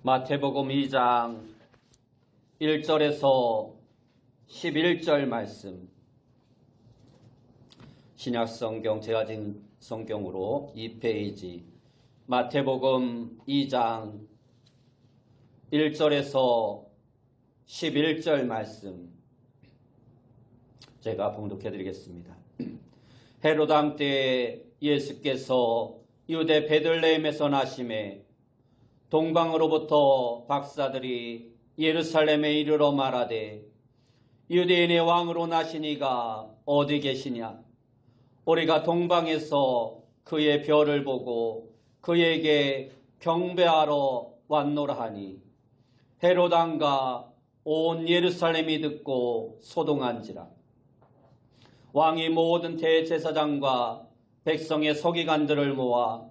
마태복음 2장 1절에서 11절 말씀, 신약성경 제아진 성경으로 2페이지 마태복음 2장 1절에서 11절 말씀 제가 봉독해 드리겠습니다. 헤롯 왕 때에 예수께서 유대 베들레헴에서 나심에 동방으로부터 박사들이 예루살렘에 이르러 말하되 유대인의 왕으로 나시니가 어디 계시냐? 우리가 동방에서 그의 별을 보고 그에게 경배하러 왔노라 하니 헤롯 왕과 온 예루살렘이 듣고 소동한지라. 왕이 모든 대제사장과 백성의 서기관들을 모아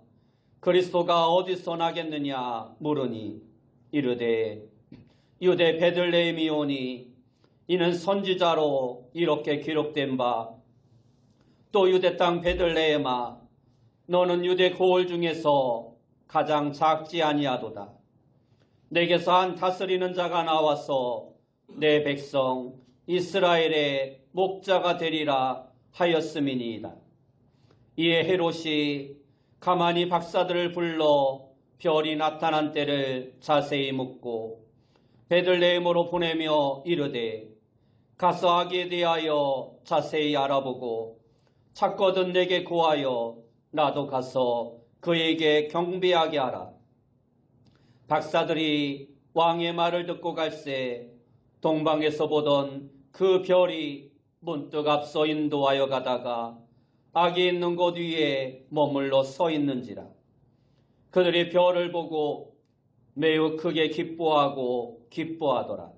그리스도가 어디서 나겠느냐 물으니 이르되 유대 베들레헴이 오니 이는 선지자로 이렇게 기록된 바 또 유대 땅 베들레헴아 너는 유대 고을 중에서 가장 작지 아니하도다. 내게서 한 다스리는 자가 나와서 내 백성 이스라엘의 목자가 되리라 하였음이니이다. 이에 헤롯이 가만히 박사들을 불러 별이 나타난 때를 자세히 묻고 베들레헴으로 보내며 이르되 가서 아기에 대하여 자세히 알아보고 찾거든 내게 고하여 나도 가서 그에게 경배하게 하라. 박사들이 왕의 말을 듣고 갈새 동방에서 보던 그 별이 문득 앞서 인도하여 가다가 아기 있는 곳 위에 머물러 서 있는지라. 그들이 별을 보고 매우 크게 기뻐하더라.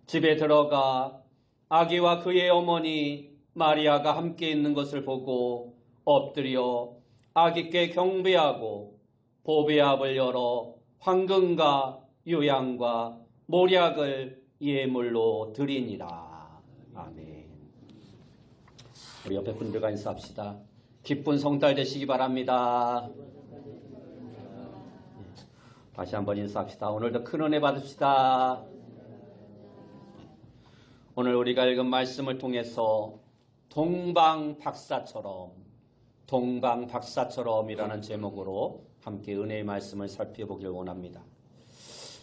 집에 들어가 아기와 그의 어머니 마리아가 함께 있는 것을 보고 엎드려 아기께 경배하고 보배압을 열어 황금과 유향과 몰약을 예물로 드리니라. 아멘. 우리 옆에 분들과 인사합시다. 기쁜 성달 되시기 바랍니다. 다시 한번 인사합시다. 오늘도 큰 은혜 받읍시다. 오늘 우리가 읽은 말씀을 통해서 동방박사처럼이라는 제목으로 함께 은혜의 말씀을 살펴보길 원합니다.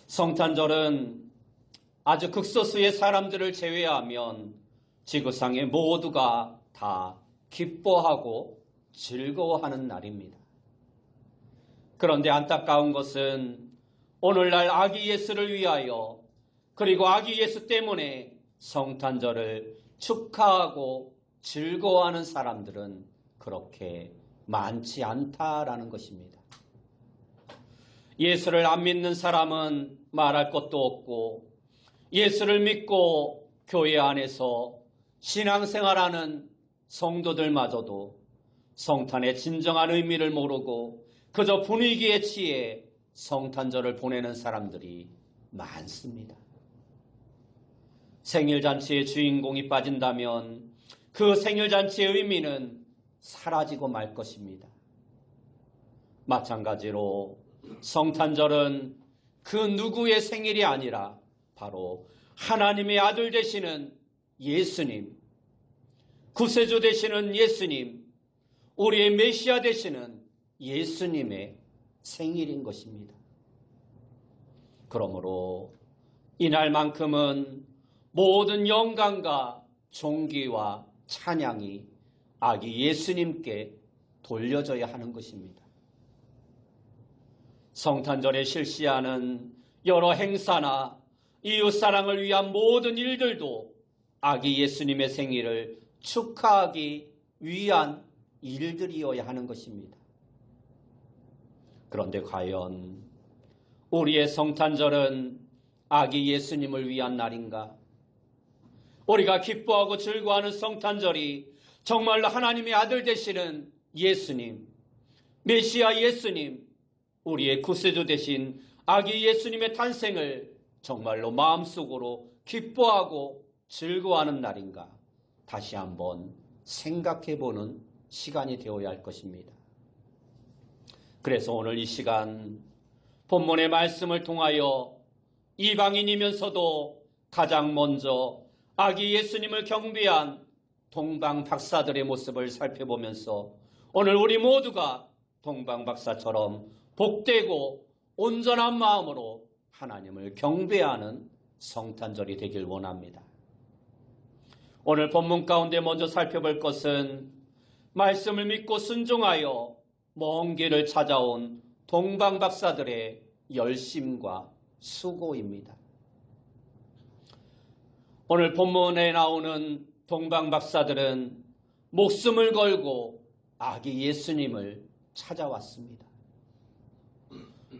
성탄절은 아주 극소수의 사람들을 제외하면 지구상의 모두가 다 기뻐하고 즐거워하는 날입니다. 그런데 안타까운 것은 오늘날 아기 예수를 위하여 그리고 아기 예수 때문에 성탄절을 축하하고 즐거워하는 사람들은 그렇게 많지 않다라는 것입니다. 예수를 안 믿는 사람은 말할 것도 없고 예수를 믿고 교회 안에서 신앙생활하는 성도들마저도 성탄의 진정한 의미를 모르고 그저 분위기에 취해 성탄절을 보내는 사람들이 많습니다. 생일잔치의 주인공이 빠진다면 그 생일잔치의 의미는 사라지고 말 것입니다. 마찬가지로 성탄절은 그 누구의 생일이 아니라 바로 하나님의 아들 되시는 예수님, 구세주 되시는 예수님, 우리의 메시아 되시는 예수님의 생일인 것입니다. 그러므로 이날만큼은 모든 영광과 존귀와 찬양이 아기 예수님께 돌려져야 하는 것입니다. 성탄절에 실시하는 여러 행사나 이웃사랑을 위한 모든 일들도 아기 예수님의 생일을 축하하기 위한 일들이어야 하는 것입니다. 그런데 과연 우리의 성탄절은 아기 예수님을 위한 날인가? 우리가 기뻐하고 즐거워하는 성탄절이 정말로 하나님의 아들 되시는 예수님, 메시아 예수님, 우리의 구세주 되신 아기 예수님의 탄생을 정말로 마음속으로 기뻐하고 즐거워하는 날인가? 다시 한번 생각해보는 시간이 되어야 할 것입니다. 그래서 오늘 이 시간 본문의 말씀을 통하여 이방인이면서도 가장 먼저 아기 예수님을 경배한 동방 박사들의 모습을 살펴보면서 오늘 우리 모두가 동방 박사처럼 복되고 온전한 마음으로 하나님을 경배하는 성탄절이 되길 원합니다. 오늘 본문 가운데 먼저 살펴볼 것은 말씀을 믿고 순종하여 먼 길을 찾아온 동방 박사들의 열심과 수고입니다. 오늘 본문에 나오는 동방 박사들은 목숨을 걸고 아기 예수님을 찾아왔습니다.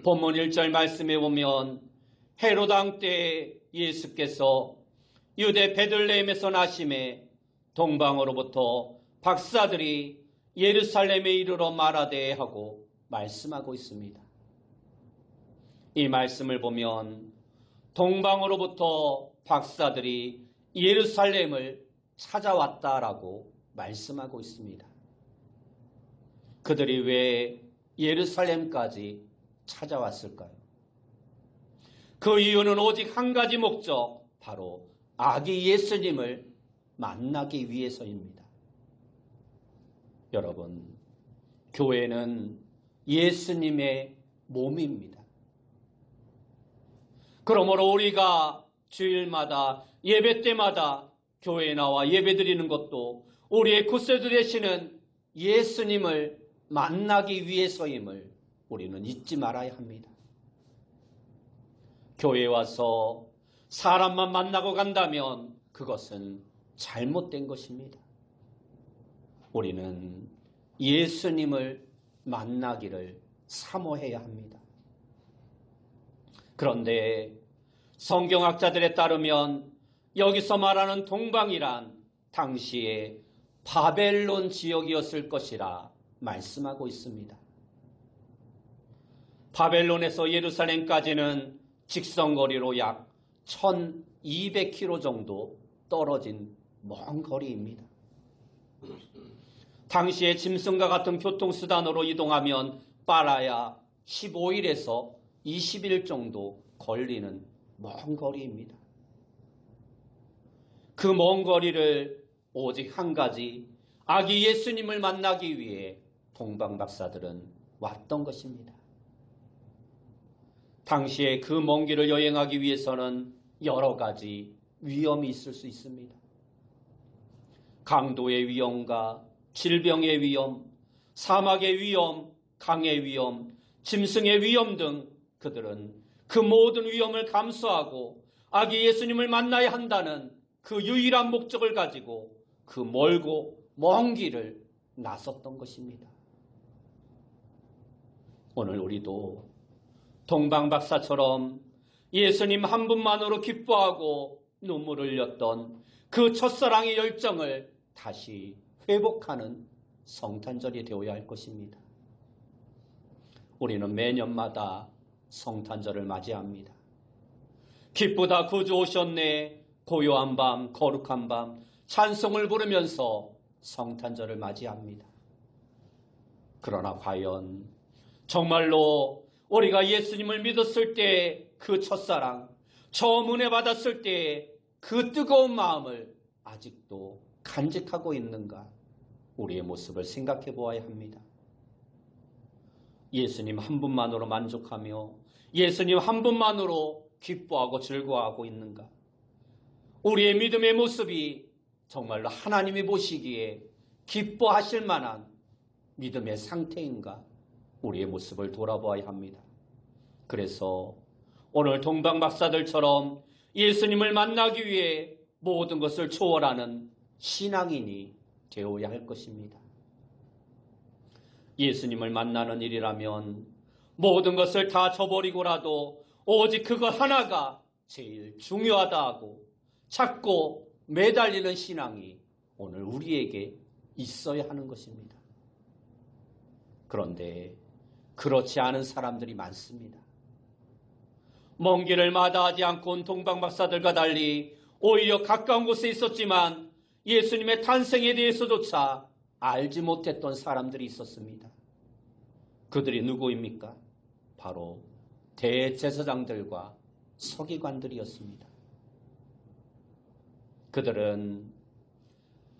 본문 1절 말씀에 보면 헤롯 왕 때 예수께서 유대 베들레헴에서 나심에 동방으로부터 박사들이 예루살렘에 이르러 말하되 하고 말씀하고 있습니다. 이 말씀을 보면 동방으로부터 박사들이 예루살렘을 찾아왔다라고 말씀하고 있습니다. 그들이 왜 예루살렘까지 찾아왔을까요? 그 이유는 오직 한 가지 목적, 바로 아기 예수님을 만나기 위해서입니다. 여러분, 교회는 예수님의 몸입니다. 그러므로 우리가 주일마다 예배 때마다 교회에 나와 예배 드리는 것도 우리의 구세주 되시는 예수님을 만나기 위해서임을 우리는 잊지 말아야 합니다. 교회에 와서 사람만 만나고 간다면 그것은 잘못된 것입니다. 우리는 예수님을 만나기를 사모해야 합니다. 그런데 성경학자들에 따르면 여기서 말하는 동방이란 당시에 바벨론 지역이었을 것이라 말씀하고 있습니다. 바벨론에서 예루살렘까지는 직선거리로 약 1200km 정도 떨어진 먼 거리입니다. 당시에 짐승과 같은 교통수단으로 이동하면 빨라야 15일에서 20일 정도 걸리는 먼 거리입니다. 그 먼 거리를 오직 한 가지 아기 예수님을 만나기 위해 동방 박사들은 왔던 것입니다. 당시에 그 먼 길을 여행하기 위해서는 여러 가지 위험이 있을 수 있습니다. 강도의 위험과 질병의 위험, 사막의 위험, 강의 위험, 짐승의 위험 등 그들은 그 모든 위험을 감수하고 아기 예수님을 만나야 한다는 그 유일한 목적을 가지고 그 멀고 먼 길을 나섰던 것입니다. 오늘 우리도 동방 박사처럼 예수님 한 분만으로 기뻐하고 눈물을 흘렸던 그 첫사랑의 열정을 다시 회복하는 성탄절이 되어야 할 것입니다. 우리는 매년마다 성탄절을 맞이합니다. 기쁘다 구주 오셨네, 고요한 밤, 거룩한 밤, 찬송을 부르면서 성탄절을 맞이합니다. 그러나 과연 정말로 우리가 예수님을 믿었을 때 그 첫사랑, 처음 은혜 받았을 때 그 뜨거운 마음을 아직도 간직하고 있는가? 우리의 모습을 생각해 보아야 합니다. 예수님 한 분만으로 만족하며 예수님 한 분만으로 기뻐하고 즐거워하고 있는가? 우리의 믿음의 모습이 정말로 하나님이 보시기에 기뻐하실 만한 믿음의 상태인가? 우리의 모습을 돌아보아야 합니다. 그래서 오늘 동방 박사들처럼 예수님을 만나기 위해 모든 것을 초월하는 신앙인이 되어야 할 것입니다. 예수님을 만나는 일이라면 모든 것을 다 저버리고라도 오직 그것 하나가 제일 중요하다 하고 찾고 매달리는 신앙이 오늘 우리에게 있어야 하는 것입니다. 그런데 그렇지 않은 사람들이 많습니다. 먼 길을 마다하지 않고 온 동방 박사들과 달리 오히려 가까운 곳에 있었지만 예수님의 탄생에 대해서조차 알지 못했던 사람들이 있었습니다. 그들이 누구입니까? 바로 대제사장들과 서기관들이었습니다. 그들은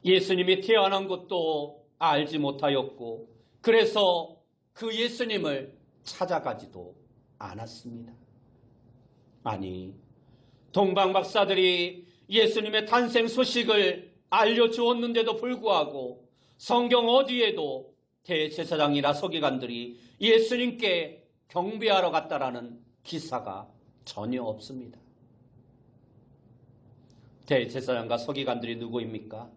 예수님이 태어난 것도 알지 못하였고 그래서 그 예수님을 찾아가지도 않았습니다. 아니, 동방박사들이 예수님의 탄생 소식을 알려주었는데도 불구하고 성경 어디에도 대제사장이나 서기관들이 예수님께 경배하러 갔다라는 기사가 전혀 없습니다. 대제사장과 서기관들이 누구입니까?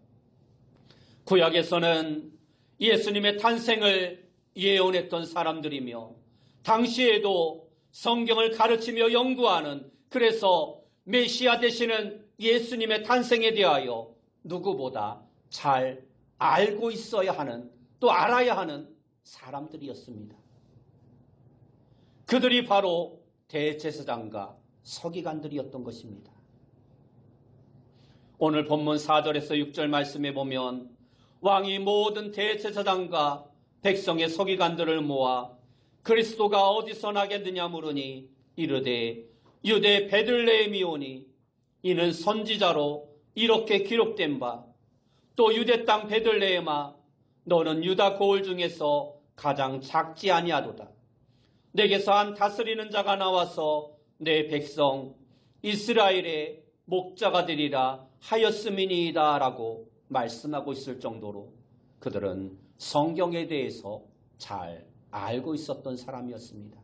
구약에서는 예수님의 탄생을 예언했던 사람들이며 당시에도 성경을 가르치며 연구하는, 그래서 메시아 되시는 예수님의 탄생에 대하여 누구보다 잘 알고 있어야 하는, 또 알아야 하는 사람들이었습니다. 그들이 바로 대제사장과 서기관들이었던 것입니다. 오늘 본문 4절에서 6절 말씀에 보면 왕이 모든 대제사장과 백성의 서기관들을 모아 그리스도가 어디서 나겠느냐 물으니 이르되 유대 베들레헴이오니 이는 선지자로 이렇게 기록된 바 또 유대 땅 베들레헴아 너는 유다 고을 중에서 가장 작지 아니하도다. 내게서 한 다스리는 자가 나와서 내 백성 이스라엘의 목자가 되리라 하였음이니이다 라고 말씀하고 있을 정도로 그들은 성경에 대해서 잘 알고 있었던 사람이었습니다.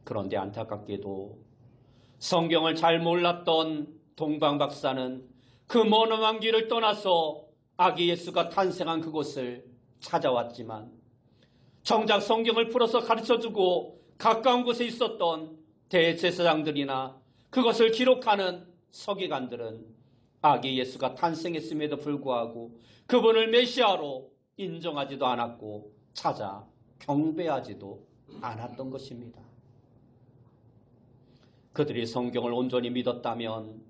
그런데 안타깝게도 성경을 잘 몰랐던 동방박사는 그 머나먼 길을 떠나서 아기 예수가 탄생한 그곳을 찾아왔지만 정작 성경을 풀어서 가르쳐주고 가까운 곳에 있었던 대제사장들이나 그것을 기록하는 서기관들은 아기 예수가 탄생했음에도 불구하고 그분을 메시아로 인정하지도 않았고 찾아 경배하지도 않았던 것입니다. 그들이 성경을 온전히 믿었다면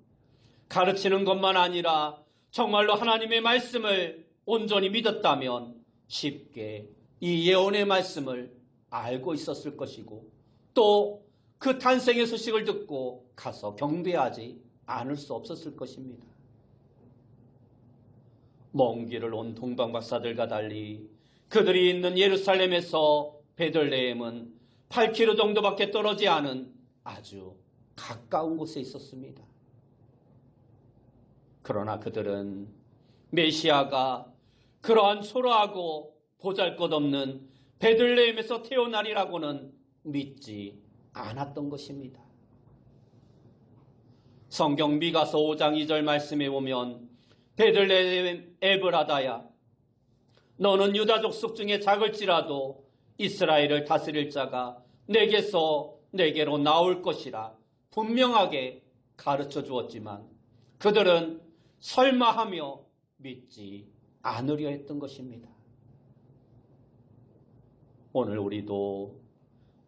가르치는 것만 아니라 정말로 하나님의 말씀을 온전히 믿었다면 쉽게 이 예언의 말씀을 알고 있었을 것이고 또 그 탄생의 소식을 듣고 가서 경배하지 않을 수 없었을 것입니다. 먼 길을 온 동방박사들과 달리 그들이 있는 예루살렘에서 베들레헴은 8km 정도밖에 떨어지지 않은 아주 가까운 곳에 있었습니다. 그러나 그들은 메시아가 그러한 초라하고 보잘것없는 베들레헴에서 태어나리라고는 믿지 않았던 것입니다. 성경 미가서 5장 2절 말씀에 보면 베들레헴 에브라다야 너는 유다 족속 중에 작을지라도 이스라엘을 다스릴 자가 내게로 나올 것이라 분명하게 가르쳐 주었지만 그들은 설마하며 믿지 않으려 했던 것입니다. 오늘 우리도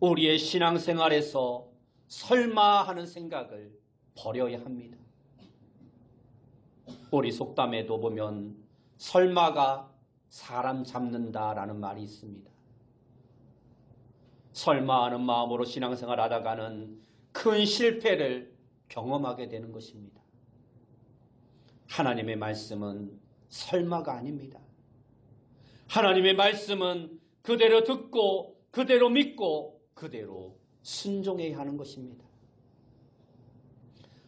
우리의 신앙생활에서 설마 하는 생각을 버려야 합니다. 우리 속담에도 보면 설마가 사람 잡는다라는 말이 있습니다. 설마 하는 마음으로 신앙생활 하다가는 큰 실패를 경험하게 되는 것입니다. 하나님의 말씀은 설마가 아닙니다. 하나님의 말씀은 그대로 듣고 그대로 믿고 그대로 순종해야 하는 것입니다.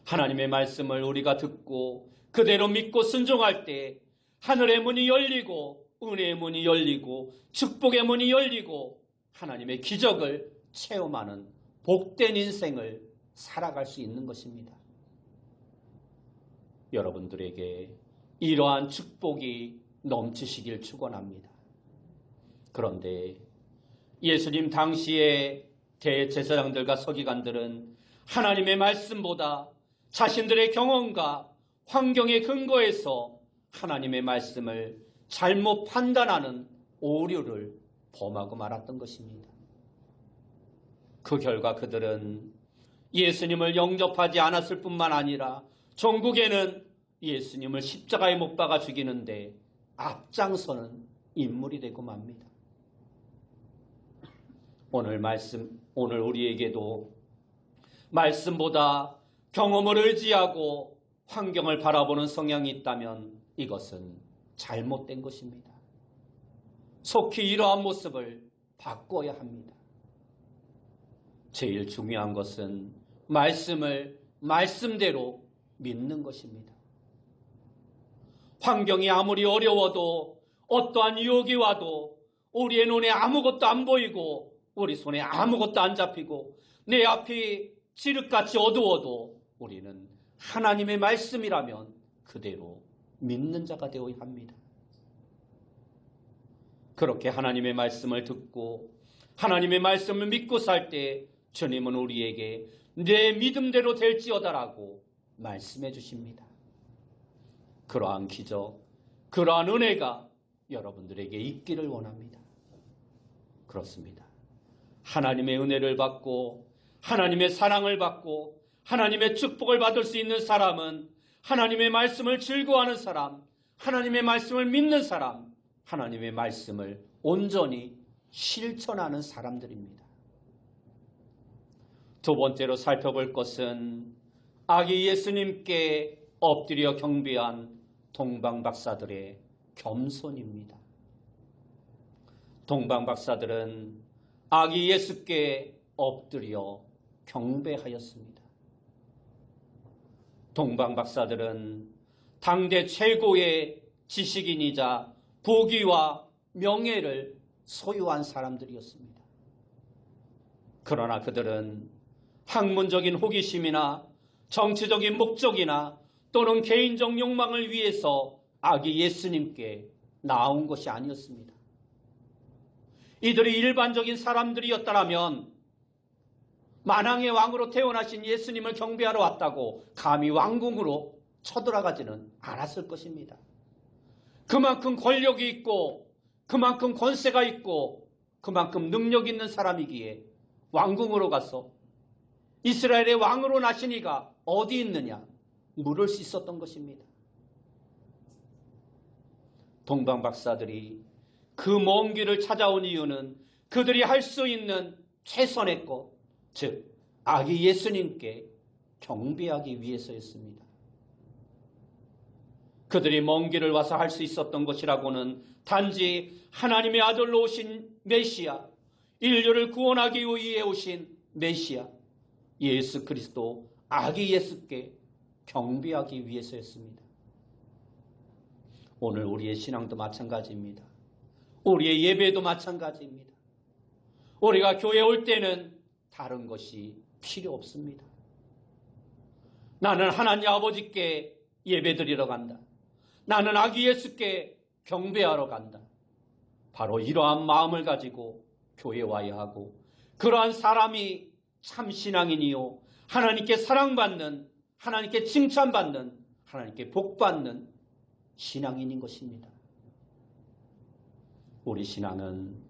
하나님의 말씀을 우리가 듣고 그대로 믿고 순종할 때 하늘의 문이 열리고 은혜의 문이 열리고 축복의 문이 열리고 하나님의 기적을 체험하는 복된 인생을 살아갈 수 있는 것입니다. 여러분들에게 이러한 축복이 넘치시길 축원합니다. 그런데 예수님 당시의 대제사장들과 서기관들은 하나님의 말씀보다 자신들의 경험과 환경에 근거해서 하나님의 말씀을 잘못 판단하는 오류를 범하고 말았던 것입니다. 그 결과 그들은 예수님을 영접하지 않았을 뿐만 아니라 종국에는 예수님을 십자가에 못 박아 죽이는데 앞장서는 인물이 되고 맙니다. 오늘 우리에게도 말씀보다 경험을 의지하고 환경을 바라보는 성향이 있다면 이것은 잘못된 것입니다. 속히 이러한 모습을 바꿔야 합니다. 제일 중요한 것은 말씀을 말씀대로 믿는 것입니다. 환경이 아무리 어려워도 어떠한 유혹이 와도 우리의 눈에 아무것도 안 보이고 우리 손에 아무것도 안 잡히고 내 앞이 칠흑같이 어두워도 우리는 하나님의 말씀이라면 그대로 믿는 자가 되어야 합니다. 그렇게 하나님의 말씀을 듣고 하나님의 말씀을 믿고 살 때 주님은 우리에게 내 믿음대로 될지어다라고 말씀해 주십니다. 그러한 기적, 그러한 은혜가 여러분들에게 있기를 원합니다. 그렇습니다. 하나님의 은혜를 받고 하나님의 사랑을 받고 하나님의 축복을 받을 수 있는 사람은 하나님의 말씀을 즐거워하는 사람, 하나님의 말씀을 믿는 사람, 하나님의 말씀을 온전히 실천하는 사람들입니다. 두 번째로 살펴볼 것은 아기 예수님께 엎드려 경배한 동방박사들의 겸손입니다. 동방박사들은 아기 예수께 엎드려 경배하였습니다. 동방박사들은 당대 최고의 지식인이자 부귀와 명예를 소유한 사람들이었습니다. 그러나 그들은 학문적인 호기심이나 정치적인 목적이나 또는 개인적 욕망을 위해서 아기 예수님께 나온 것이 아니었습니다. 이들이 일반적인 사람들이었다면 만왕의 왕으로 태어나신 예수님을 경배하러 왔다고 감히 왕궁으로 쳐들어가지는 않았을 것입니다. 그만큼 권력이 있고 그만큼 권세가 있고 그만큼 능력 있는 사람이기에 왕궁으로 가서 이스라엘의 왕으로 나신 이가 어디 있느냐 물을 수 있었던 것입니다. 동방박사들이 그 먼 길을 찾아온 이유는 그들이 할 수 있는 최선의 것, 즉 아기 예수님께 경배하기 위해서였습니다. 그들이 먼 길을 와서 할 수 있었던 것이라고는 단지 하나님의 아들로 오신 메시아, 인류를 구원하기 위해 오신 메시아, 예수 그리스도 아기 예수께 경배하기 위해서였습니다. 오늘 우리의 신앙도 마찬가지입니다. 우리의 예배도 마찬가지입니다. 우리가 교회에 올 때는 다른 것이 필요 없습니다. 나는 하나님 아버지께 예배드리러 간다. 나는 아기 예수께 경배하러 간다. 바로 이러한 마음을 가지고 교회에 와야 하고 그러한 사람이 참 신앙인이요 하나님께 사랑받는, 하나님께 칭찬받는, 하나님께 복받는 신앙인인 것입니다. 우리 신앙은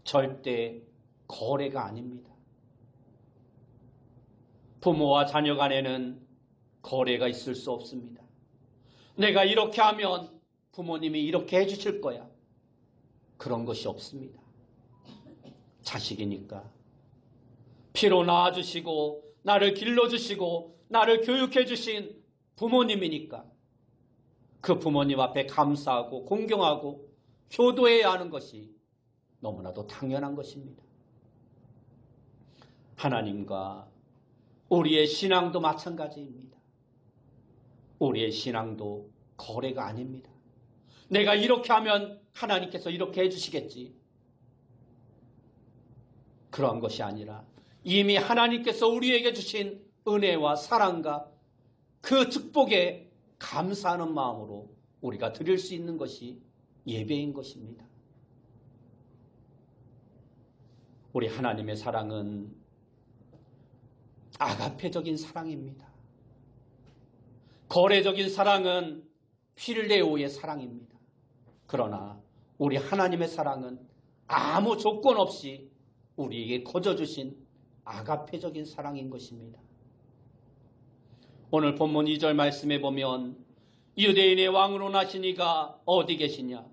절대 거래가 아닙니다. 부모와 자녀 간에는 거래가 있을 수 없습니다. 내가 이렇게 하면 부모님이 이렇게 해주실 거야. 그런 것이 없습니다. 자식이니까 피로 낳아주시고 나를 길러주시고 나를 교육해주신 부모님이니까 그 부모님 앞에 감사하고 공경하고 효도해야 하는 것이 너무나도 당연한 것입니다. 하나님과 우리의 신앙도 마찬가지입니다. 우리의 신앙도 거래가 아닙니다. 내가 이렇게 하면 하나님께서 이렇게 해주시겠지. 그런 것이 아니라 이미 하나님께서 우리에게 주신 은혜와 사랑과 그 축복에 감사하는 마음으로 우리가 드릴 수 있는 것이 예배인 것입니다. 우리 하나님의 사랑은 아가페적인 사랑입니다. 거래적인 사랑은 필레오의 사랑입니다. 그러나 우리 하나님의 사랑은 아무 조건 없이 우리에게 거저주신 아가페적인 사랑인 것입니다. 오늘 본문 2절 말씀에 보면 유대인의 왕으로 나신 이가 어디 계시냐?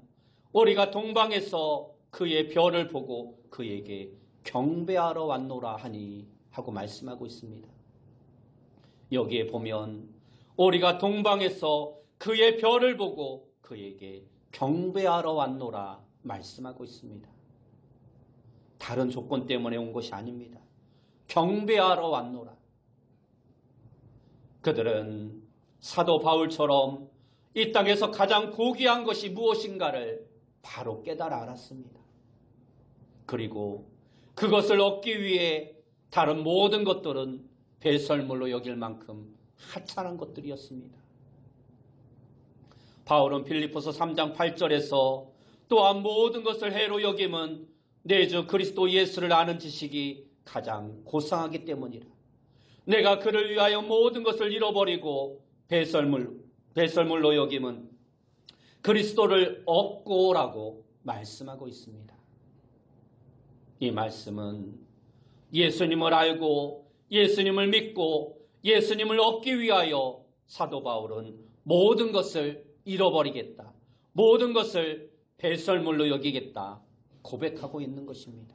우리가 동방에서 그의 별을 보고 그에게 경배하러 왔노라 하니 하고 말씀하고 있습니다. 여기에 보면 우리가 동방에서 그의 별을 보고 그에게 경배하러 왔노라 말씀하고 있습니다. 다른 조건 때문에 온 것이 아닙니다. 경배하러 왔노라. 그들은 사도 바울처럼 이 땅에서 가장 고귀한 것이 무엇인가를 바로 깨달아 알았습니다. 그리고 그것을 얻기 위해 다른 모든 것들은 배설물로 여길 만큼 하찮은 것들이었습니다. 바울은 빌립보서 3장 8절에서 또한 모든 것을 해로 여김은 내 주 그리스도 예수를 아는 지식이 가장 고상하기 때문이라. 내가 그를 위하여 모든 것을 잃어버리고 배설물로 여김은 그리스도를 얻고라고 말씀하고 있습니다. 이 말씀은 예수님을 알고 예수님을 믿고 예수님을 얻기 위하여 사도 바울은 모든 것을 잃어버리겠다. 모든 것을 배설물로 여기겠다. 고백하고 있는 것입니다.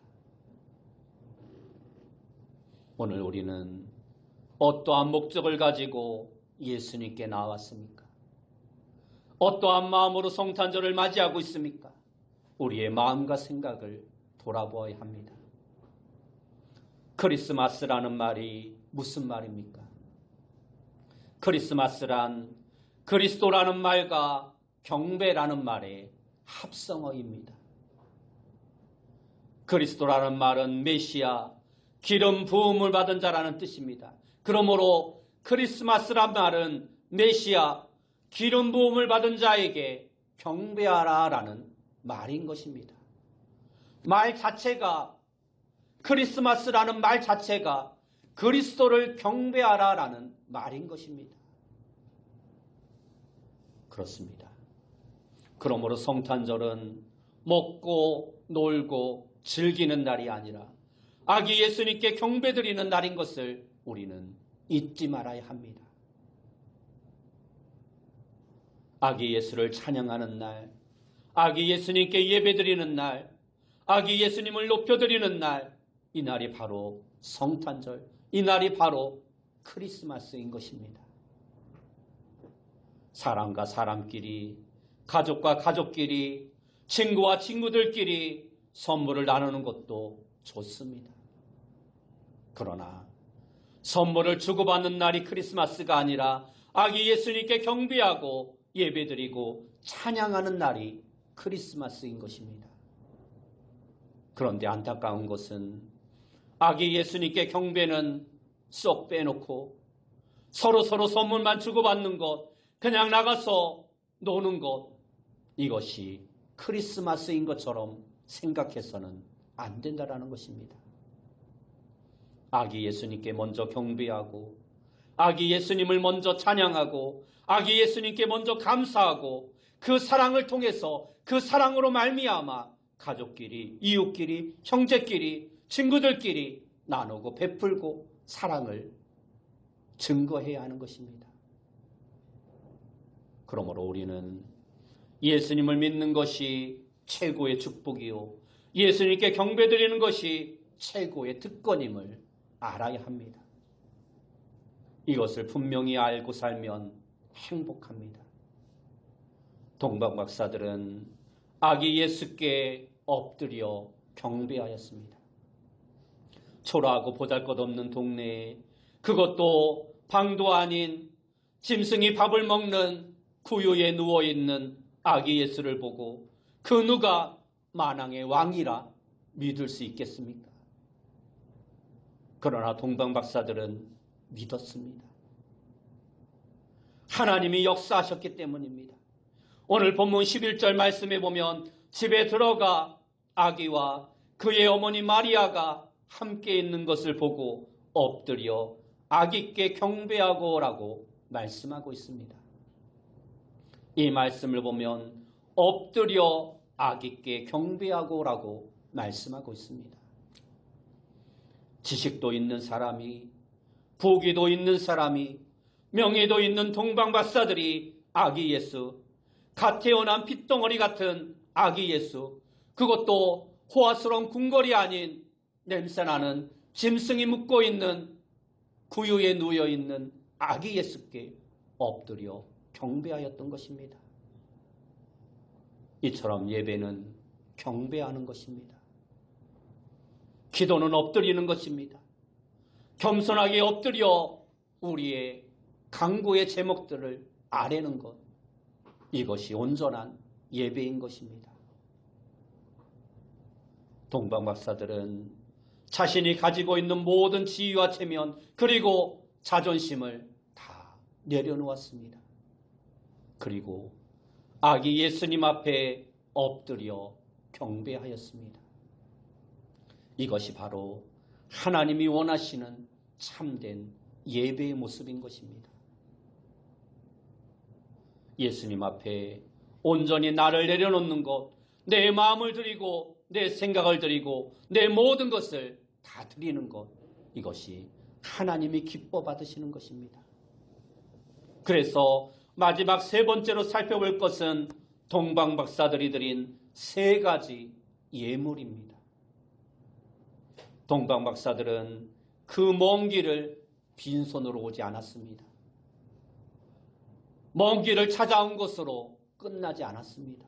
오늘 우리는 어떠한 목적을 가지고 예수님께 나왔습니까? 어떠한 마음으로 성탄절을 맞이하고 있습니까? 우리의 마음과 생각을 돌아보아야 합니다. 크리스마스라는 말이 무슨 말입니까? 크리스마스란 그리스도라는 말과 경배라는 말의 합성어입니다. 그리스도라는 말은 메시아, 기름 부음을 받은 자라는 뜻입니다. 그러므로 크리스마스란 말은 메시아, 기름 부음을 받은 자에게 경배하라라는 말인 것입니다. 말 자체가, 크리스마스라는 말 자체가 그리스도를 경배하라라는 말인 것입니다. 그렇습니다. 그러므로 성탄절은 먹고 놀고 즐기는 날이 아니라 아기 예수님께 경배드리는 날인 것을 우리는 잊지 말아야 합니다. 아기 예수를 찬양하는 날, 아기 예수님께 예배드리는 날, 아기 예수님을 높여드리는 날, 이 날이 바로 성탄절, 이 날이 바로 크리스마스인 것입니다. 사람과 사람끼리, 가족과 가족끼리, 친구와 친구들끼리 선물을 나누는 것도 좋습니다. 그러나 선물을 주고받는 날이 크리스마스가 아니라 아기 예수님께 경배하고 예배드리고 찬양하는 날이 크리스마스인 것입니다. 그런데 안타까운 것은 아기 예수님께 경배는 쏙 빼놓고 서로 선물만 주고받는 것, 그냥 나가서 노는 것, 이것이 크리스마스인 것처럼 생각해서는 안 된다라는 것입니다. 아기 예수님께 먼저 경배하고 아기 예수님을 먼저 찬양하고 아기 예수님께 먼저 감사하고 그 사랑을 통해서 그 사랑으로 말미암아 가족끼리, 이웃끼리, 형제끼리, 친구들끼리 나누고 베풀고 사랑을 증거해야 하는 것입니다. 그러므로 우리는 예수님을 믿는 것이 최고의 축복이요, 예수님께 경배드리는 것이 최고의 특권임을 알아야 합니다. 이것을 분명히 알고 살면 행복합니다. 동방 박사들은 아기 예수께 엎드려 경배하였습니다. 초라하고 보잘것없는 동네에, 그것도 방도 아닌 짐승이 밥을 먹는 구유에 누워있는 아기 예수를 보고 그 누가 만왕의 왕이라 믿을 수 있겠습니까? 그러나 동방 박사들은 믿었습니다. 하나님이 역사하셨기 때문입니다. 오늘 본문 11절 말씀에 보면 집에 들어가 아기와 그의 어머니 마리아가 함께 있는 것을 보고 엎드려 아기께 경배하고라고 말씀하고 있습니다. 이 말씀을 보면 엎드려 아기께 경배하고라고 말씀하고 있습니다. 지식도 있는 사람이, 부귀도 있는 사람이, 명예도 있는 동방 박사들이 아기 예수, 갓 태어난 핏덩어리 같은 아기 예수, 그것도 호화스러운 궁궐이 아닌 냄새나는 짐승이 묻고 있는 구유에 누워 있는 아기 예수께 엎드려 경배하였던 것입니다. 이처럼 예배는 경배하는 것입니다. 기도는 엎드리는 것입니다. 겸손하게 엎드려 우리의 간구의 제목들을 아뢰는 것, 이것이 온전한 예배인 것입니다. 동방 박사들은 자신이 가지고 있는 모든 지위와 체면 그리고 자존심을 다 내려놓았습니다. 그리고 아기 예수님 앞에 엎드려 경배하였습니다. 이것이 바로 하나님이 원하시는 참된 예배의 모습인 것입니다. 예수님 앞에 온전히 나를 내려놓는 것, 내 마음을 드리고 내 생각을 드리고 내 모든 것을 다 드리는 것, 이것이 하나님이 기뻐 받으시는 것입니다. 그래서 마지막 세 번째로 살펴볼 것은 동방 박사들이 드린 세 가지 예물입니다. 동방 박사들은 그 먼 길을 빈손으로 오지 않았습니다. 먼 길을 찾아온 것으로 끝나지 않았습니다.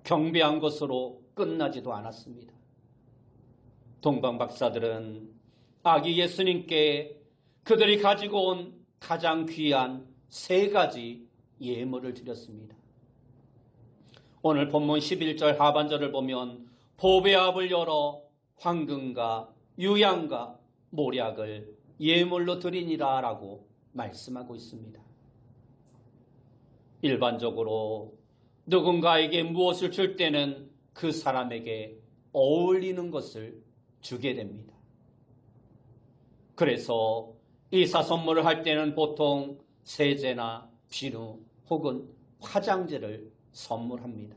경배한 것으로 끝나지도 않았습니다. 동방 박사들은 아기 예수님께 그들이 가지고 온 가장 귀한 세 가지 예물을 드렸습니다. 오늘 본문 11절 하반절을 보면 보배 앞을 열어 황금과 유향과 모략을 예물로 드리니라 라고 말씀하고 있습니다. 일반적으로 누군가에게 무엇을 줄 때는 그 사람에게 어울리는 것을 주게 됩니다. 그래서 이사 선물을 할 때는 보통 세제나 비누 혹은 화장제를 선물합니다.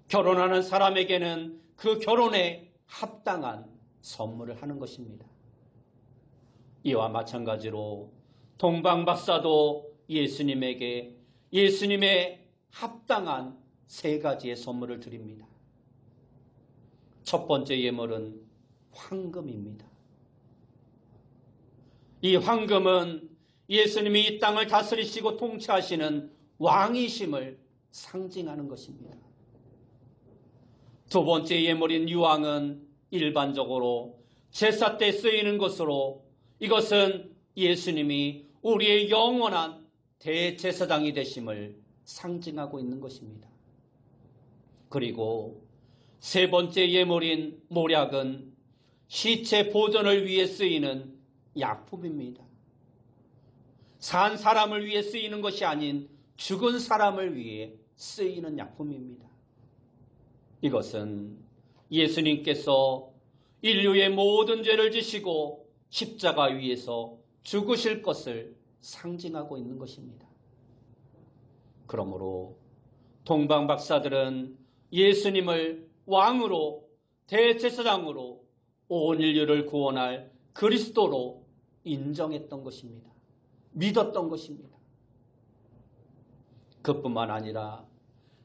결혼하는 사람에게는 그 결혼에 합당한 선물을 하는 것입니다. 이와 마찬가지로 동방 박사도 예수님에게 예수님의 합당한 세 가지의 선물을 드립니다. 첫 번째 예물은 황금입니다. 이 황금은 예수님이 이 땅을 다스리시고 통치하시는 왕이심을 상징하는 것입니다. 두 번째 예물인 유황은 일반적으로 제사 때 쓰이는 것으로 이것은 예수님이 우리의 영원한 대제사장이 되심을 상징하고 있는 것입니다. 그리고 세 번째 예물인 모략은 시체 보존을 위해 쓰이는 약품입니다. 산 사람을 위해 쓰이는 것이 아닌 죽은 사람을 위해 쓰이는 약품입니다. 이것은 예수님께서 인류의 모든 죄를 지시고 십자가 위에서 죽으실 것을 상징하고 있는 것입니다. 그러므로 동방 박사들은 예수님을 왕으로 대제사장으로 온 인류를 구원할 그리스도로 인정했던 것입니다. 믿었던 것입니다. 그뿐만 아니라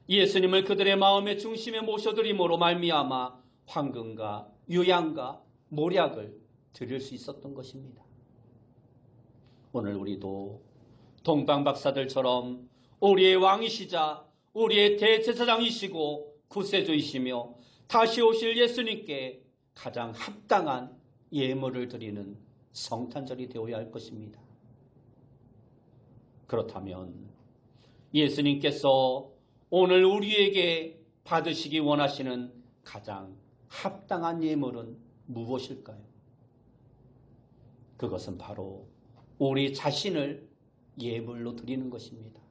예수님을 그들의 마음의 중심에 모셔드림으로 말미암아 황금과 유향과 모략을 드릴 수 있었던 것입니다. 오늘 우리도 동방 박사들처럼 우리의 왕이시자 우리의 대제사장이시고 구세주이시며 다시 오실 예수님께 가장 합당한 예물을 드리는 성탄절이 되어야 할 것입니다. 그렇다면 예수님께서 오늘 우리에게 받으시기 원하시는 가장 합당한 예물은 무엇일까요? 그것은 바로 우리 자신을 예물로 드리는 것입니다.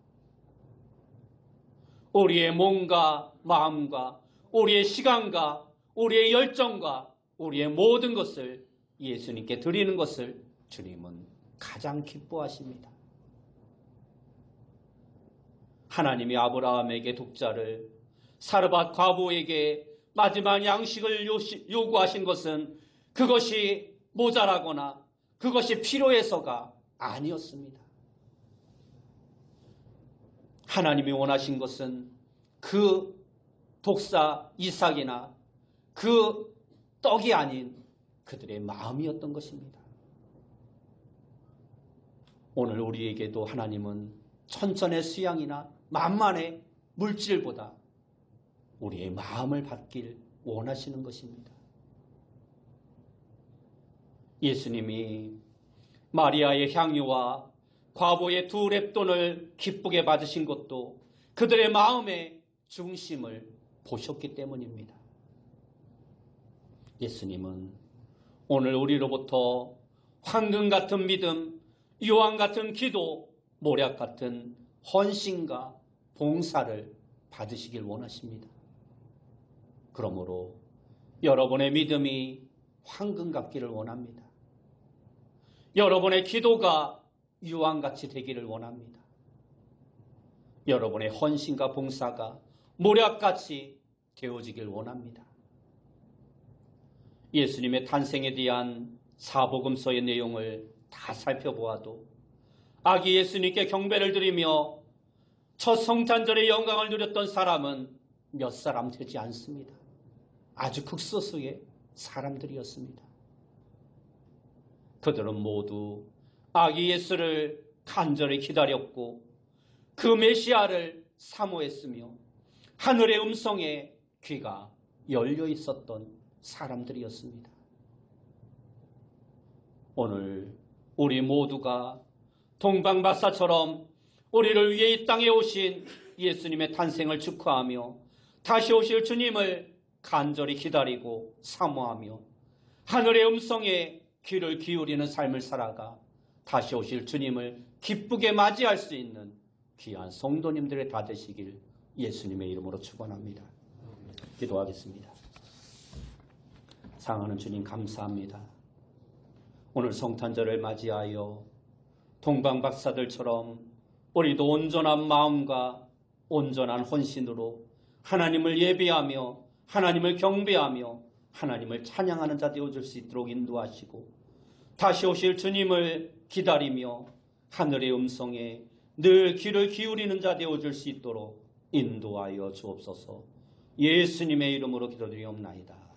우리의 몸과 마음과 우리의 시간과 우리의 열정과 우리의 모든 것을 예수님께 드리는 것을 주님은 가장 기뻐하십니다. 하나님이 아브라함에게 독자를, 사르밧 과부에게 마지막 양식을 요구하신 것은 그것이 모자라거나 그것이 필요해서가 아니었습니다. 하나님이 원하신 것은 그 독사 이삭이나 그 떡이 아닌 그들의 마음이었던 것입니다. 오늘 우리에게도 하나님은 천천의 수양이나 만만의 물질보다 우리의 마음을 받길 원하시는 것입니다. 예수님이 마리아의 향유와 과부의 두 렙돈을 기쁘게 받으신 것도 그들의 마음의 중심을 보셨기 때문입니다. 예수님은 오늘 우리로부터 황금 같은 믿음, 유황 같은 기도, 모략 같은 헌신과 봉사를 받으시길 원하십니다. 그러므로 여러분의 믿음이 황금 같기를 원합니다. 여러분의 기도가 유황같이 되기를 원합니다. 여러분의 헌신과 봉사가 모략같이 되어지길 원합니다. 예수님의 탄생에 대한 사복음서의 내용을 다 살펴보아도 아기 예수님께 경배를 드리며 첫 성탄절의 영광을 누렸던 사람은 몇 사람 되지 않습니다. 아주 극소수의 사람들이었습니다. 그들은 모두 아기 예수를 간절히 기다렸고 그 메시아를 사모했으며 하늘의 음성에 귀가 열려 있었던 사람들이었습니다. 오늘 우리 모두가 동방박사처럼 우리를 위해 이 땅에 오신 예수님의 탄생을 축하하며 다시 오실 주님을 간절히 기다리고 사모하며 하늘의 음성에 귀를 기울이는 삶을 살아가 다시 오실 주님을 기쁘게 맞이할 수 있는 귀한 성도님들의 다 되시길 예수님의 이름으로 축원합니다. 기도하겠습니다. 사랑하는 주님, 감사합니다. 오늘 성탄절을 맞이하여 동방박사들처럼 우리도 온전한 마음과 온전한 헌신으로 하나님을 예배하며 하나님을 경배하며 하나님을 찬양하는 자 되어줄 수 있도록 인도하시고 다시 오실 주님을 기다리며 하늘의 음성에 늘 귀를 기울이는 자 되어줄 수 있도록 인도하여 주옵소서. 예수님의 이름으로 기도드리옵나이다.